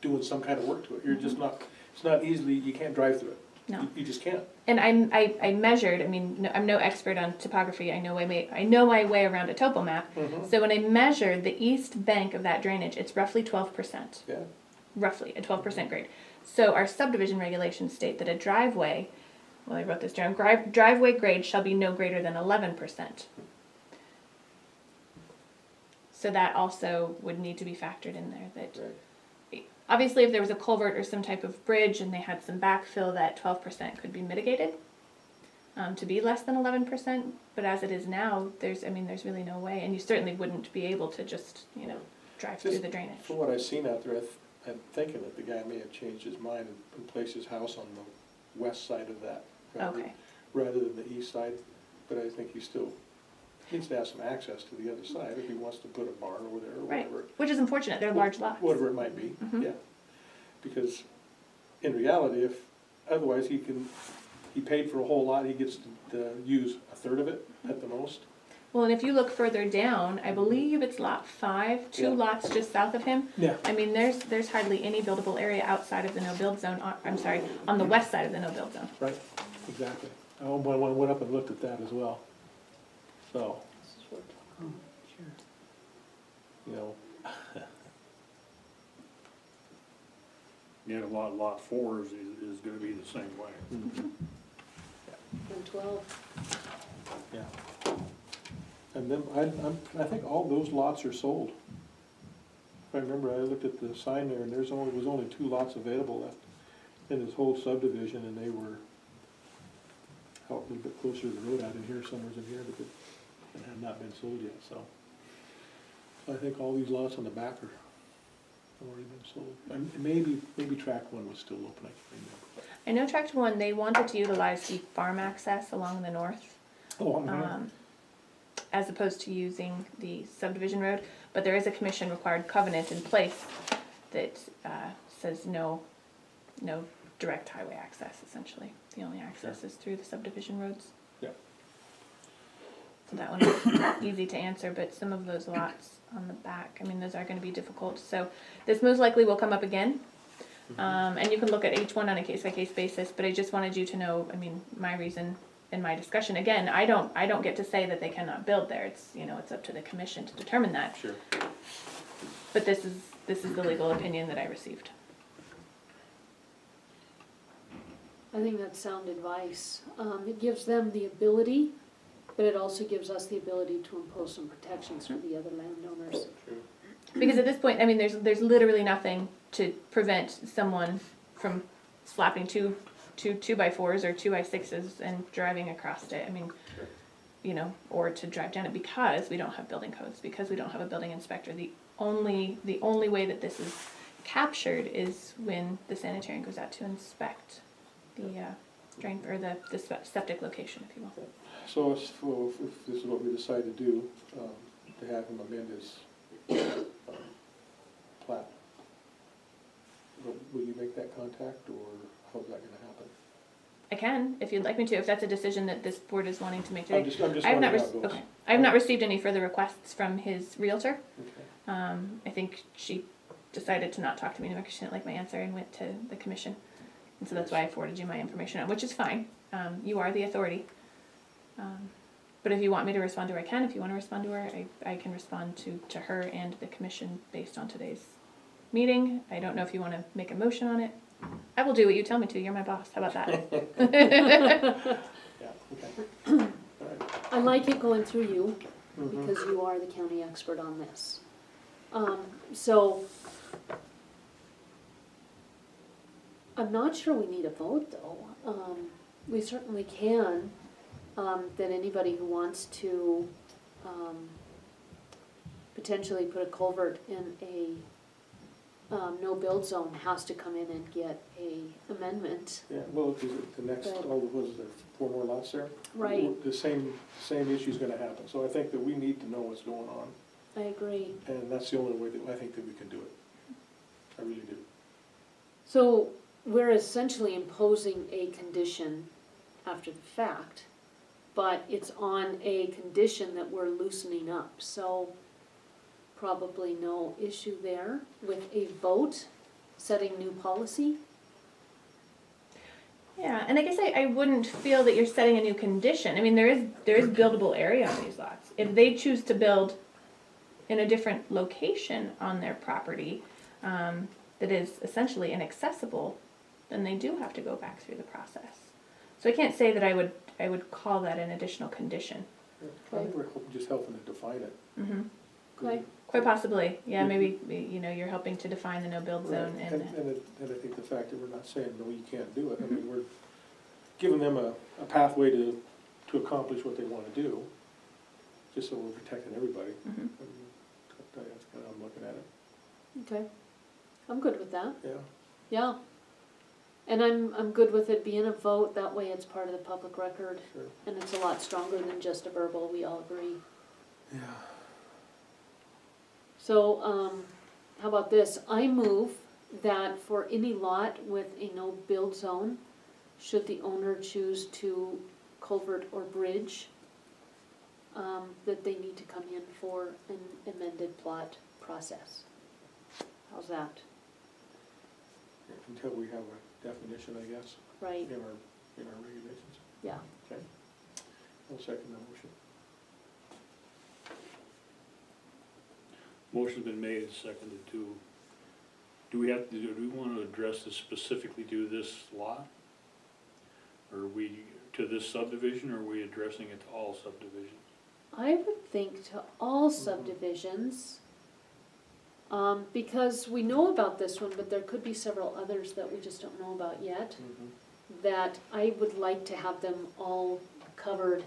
doing some kind of work to it. You're just not, it's not easily, you can't drive through it. No. You just can't. And I measured, I mean, no, I'm no expert on topography, I know my way around a topo map. So when I measured the east bank of that drainage, it's roughly 12%. Yeah. Roughly, a 12% grade. So our subdivision regulations state that a driveway, well, I wrote this down, driveway grade shall be no greater than 11%. So that also would need to be factored in there, that Right. obviously if there was a culvert or some type of bridge and they had some backfill, that 12% could be mitigated to be less than 11%, but as it is now, there's really no way, and you certainly wouldn't be able to just, you know, drive through the drainage. From what I've seen out there, I'm thinking that the guy may have changed his mind and placed his house on the west side of that. Okay. Rather than the east side, but I think he still needs to have some access to the other side if he wants to put a barn over there or Right, whatever. which is unfortunate, they're large lots. Whatever it might be, Mhm. yeah. Because in reality, if, otherwise he paid for a whole lot, he gets to use a third of it at the most. Well, and if you look further down, I believe it's lot 5, 2 Yeah. lots just south of him. Yeah. I mean, there's hardly any buildable area outside of the no-build zone, on the west side of the no-build zone. Right, exactly. Oh, boy, I went up and looked at that as well. So, This is what, you know, Yeah, lot 4 is gonna be the same way. 112. yeah. And then, I think all those lots are sold. If I remember, I looked at the sign there, and was only 2 lots available left in this whole subdivision, and they were out a little bit closer to the road out in here, somewheres in here, but it had not been sold yet, so. I think all these lots on the back have already been sold. And maybe tract 1 was still open, I can't remember. I know tract 1, they wanted to utilize the farm access along the north, Oh, as opposed to using the subdivision road, but there is a commission required covenant in place that says no direct highway access, essentially. The only access is through the subdivision roads. Yeah. So that one is easy to answer, but some of those lots on the back, I mean, those are gonna be difficult. So this most likely will come up again. And you can look at each one on a case-by-case basis, but I just wanted you to know, I mean, my reason in my discussion. Again, I don't get to say that they cannot build there. It's, it's up to the commission to determine that. Sure. But this is the legal opinion that I received. I think that's sound advice. It gives them the ability, but it also gives us the ability to impose some protections for the other landowners. Because at this point, I mean, there's literally nothing to prevent someone from slapping two 2x4s or 2x6s and driving across it. I mean, or to drive down it, because we don't have building codes, because we don't have a building inspector. The only way that this is captured is when the sanitarian goes out to inspect the drain, or the septic location, if you will. So if this is what we decide to do, to have him amend his plat, will you make that contact, or how's that gonna happen? I can, if you'd like me to, if that's a decision that this board is wanting to make today. I'm just I have not wondering how it goes. okay. I have not received any further requests from his realtor. Okay. I think she decided to not talk to me anymore because she didn't like my answer and went to the commission. And so that's why I forwarded you my information on, which is fine. You are the authority. But if you want me to respond to her, I can. If you want to respond to her, I can respond to her and the commission based on today's meeting. I don't know if you want to make a motion on it. I will do what you tell me to. You're my boss. How about that? Yeah, okay. All right. I like it going through you, Mhm. because you are the county expert on this. So, I'm not sure we need a vote, though. We certainly can, that anybody who wants to, potentially put a culvert in a, no-build zone has to come in and get a amendment. Yeah, well, is it the next, But- was there 4 more lots there? Right. The same issue's gonna happen, so I think that we need to know what's going on, I agree. and that's the only way that I think that we can do it. I really do. So, we're essentially imposing a condition after the fact, but it's on a condition that we're loosening up, so probably no issue there with a vote setting new policy. Yeah, and I guess I wouldn't feel that you're setting a new condition. I mean, there is buildable area on these lots. If they choose to build in a different location on their property, that is essentially inaccessible, then they do have to go back through the process. So I can't say that I would call that an additional condition. I think we're just helping to define it. Mm-hmm. Okay. Quite possibly, yeah. Maybe you're helping to define the no-build Right. zone, and And I think the fact that we're not saying, no, you can't do it, I mean, we're giving them a pathway to accomplish what they wanna do, just so we're protecting everybody. Mhm. And that's kinda how I'm looking at it, Okay. I'm good with that, yeah. yeah. And I'm good with it being a vote, that way it's part of the public record, Sure. and it's a lot stronger than just a verbal, we all agree. Yeah. So, how about this? I move that for any lot with a no-build zone, should the owner choose to culvert or bridge, that they need to come in for an amended plot process. How's that? Until we have a definition, I guess, Right, in our regulations. yeah. Okay. I'll second the motion. Motion's been made and seconded to, do we wanna address this specifically to this lot? Or are we, to this subdivision, or are we addressing it to all subdivisions? I would think to all subdivisions, because we know about this one, but there could be several others that we just don't know about yet, that I would like to have them all covered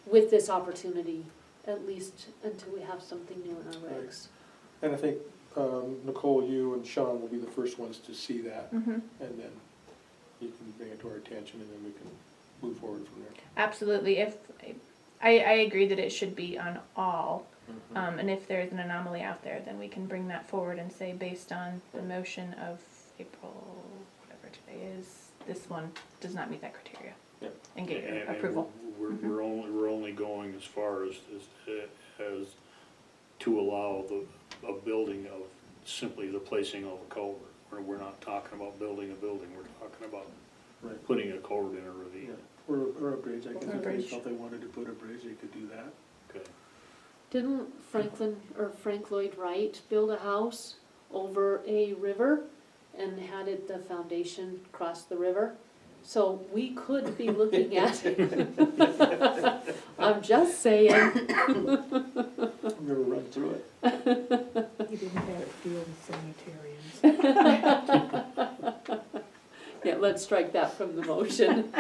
with this opportunity, at least until we have something new in our Right. regs. And I think, Nicole, you and Sean will be the first ones to see that, Mm-hmm. and then you can bring it to our attention, and then we can move forward from there. Absolutely. If I agree that it should be on all, and if there's an anomaly out there, then we can bring that forward and say, based on the motion of April, whatever today is, this one does not meet that criteria. Yep. And get your And approval. We're only going as far as to allow a building of simply the placing of a culvert. We're not talking about building a building, we're talking about Right. putting a culvert in a ravine. Or a bridge, I guess Or a if they bridge. felt they wanted to put a bridge, they could do that. Okay. Didn't Frank Lloyd Wright build a house over a river and had it, the foundation cross the river? So we could be looking at, I'm just saying, I've never run through it. You didn't have to deal with sanitarians. yeah, let's strike that from the motion.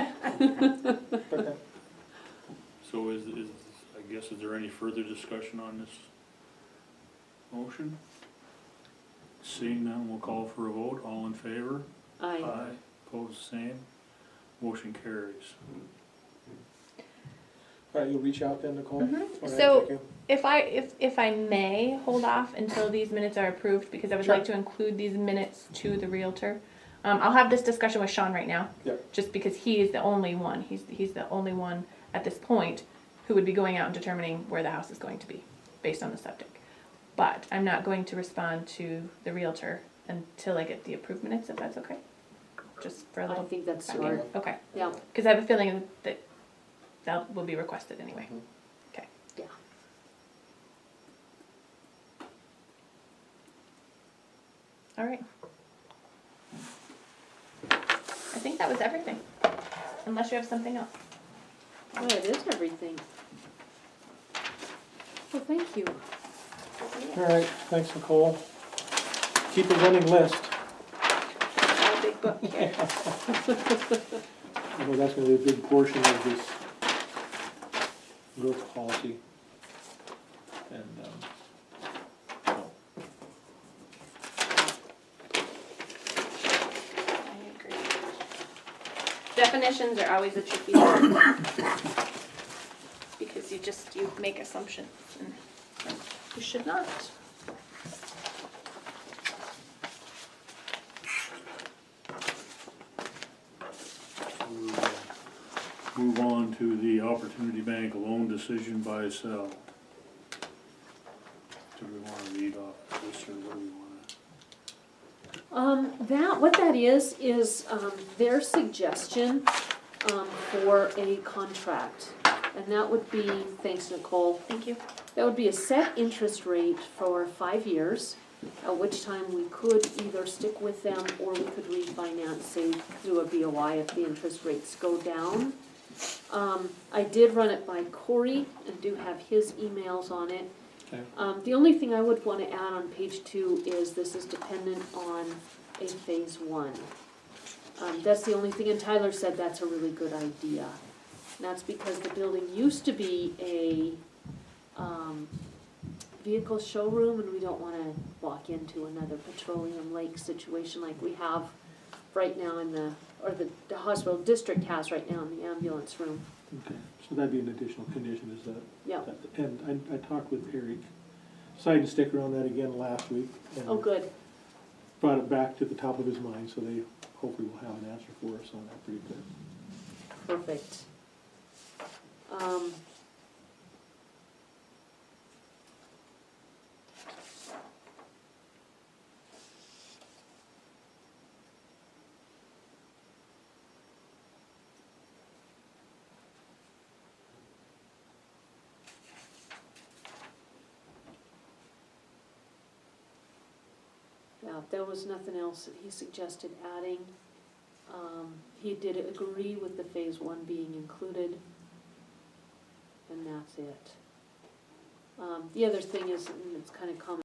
Okay. So I guess, is there any further discussion on this motion? Seeing none, we'll call for a vote. All in favor? I, Opposed, same. Motion carries. All right, you'll reach out then, Nicole? Mhm. All right, So- thank you. If I may hold off until these minutes are approved, because I would Sure. like to include these minutes to the Realtor. I'll have this discussion with Sean right now. Yep. Just because he is the only one, he's the only one at this point who would be going out and determining where the house is going to be, based on the septic. But I'm not going to respond to the Realtor until I get the approved minutes, if that's okay? Just for a I little think that's second. smart, Okay, yeah, because I have a feeling that will be requested anyway. Mhm. Okay. yeah. All right. I think that was everything, unless you have something else. Oh, it is everything. Well, thank you. All right, thanks, Nicole. Keep a running list. Our big book here. I know that's gonna be a big portion of this growth policy. And, so, I agree. Definitions are always a tricky one. Because you make assumptions and you should not. We'll move on to the Opportunity Bank loan decision buy sell. Do we wanna read off this, or what do we wanna? What that is, their suggestion, for a contract. And that would be, thanks Nicole, Thank you. that would be a set interest rate for 5 years, at which time we could either stick with them or we could refinance, say, through a BOI if the interest rates go down. I did run it by Corey and do have his emails on it. Okay. The only thing I would wanna add on page 2 is this is dependent on a phase 1. That's the only thing, and Tyler said that's a really good idea. And that's because the building used to be a, vehicle showroom, and we don't wanna walk into another petroleum lake situation like we have right now in the hospital district has right now in the ambulance room. Okay, so that'd be an additional condition, is that? Yeah, And I talked with Eric, decided to stick around that again last week. And oh, good, brought it back to the top of his mind, so they hopefully will have an answer for us on that pretty quick. perfect. Yeah, there was nothing else that he suggested adding. He did agree with the phase one being included, and that's it. The other thing is, and it's kind of common